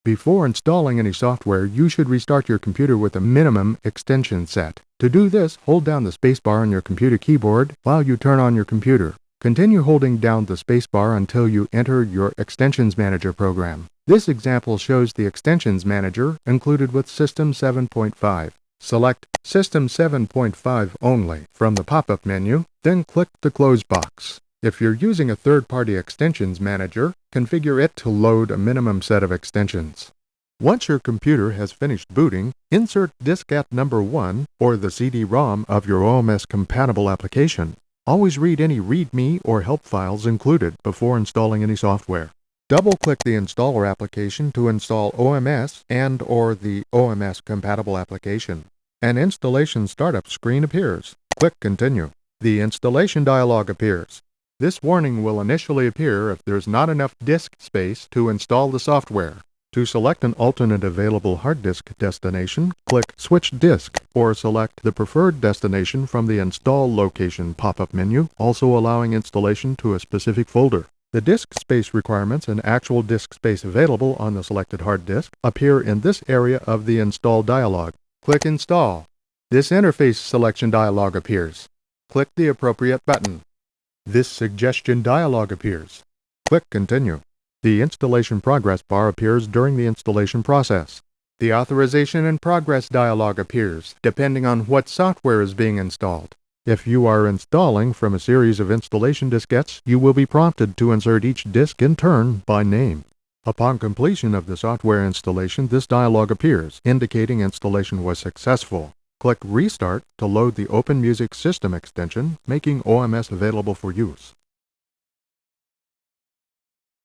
Before installing any software, you should restart your computer with a minimum extension set. To do this, hold down the spacebar on your computer keyboard while you turn on your computer. Continue holding down the spacebar until you enter your Extensions Manager program. This example shows the Extensions Manager included with System 7.5. Select System 7.5 only from the pop-up menu, then click the Close box. If you're using a third-party Extensions Manager, configure it to load a minimum set of extensions. Once your computer has finished booting, insert diskette number 1 or the CD-ROM of your OMS-compatible application. Always read any README or help files included before installing any software. Double-click the installer application to install OMS and/or the OMS-compatible application. An installation startup screen appears. Click Continue. The installation dialog appears. This warning will initially appear if there's not enough disk space to install the software. To select an alternate available hard disk destination, click Switch Disk or select the preferred destination from the Install Location pop-up menu, also allowing installation to a specific folder. The disk space requirements and actual disk space available on the selected hard disk appear in this area of the Install dialog. Click Install. This interface selection dialog appears. Click the appropriate button. This suggestion dialog appears. Click Continue. The Installation Progress bar appears during the installation process. The Authorization in Progress dialog appears, depending on what software is being installed. If you are installing from a series of installation diskettes, you will be prompted to insert each disk in turn by name. Upon completion of the software installation, this dialog appears, indicating installation was successful. Click Restart to load the Open Music System extension, making OMS available for use.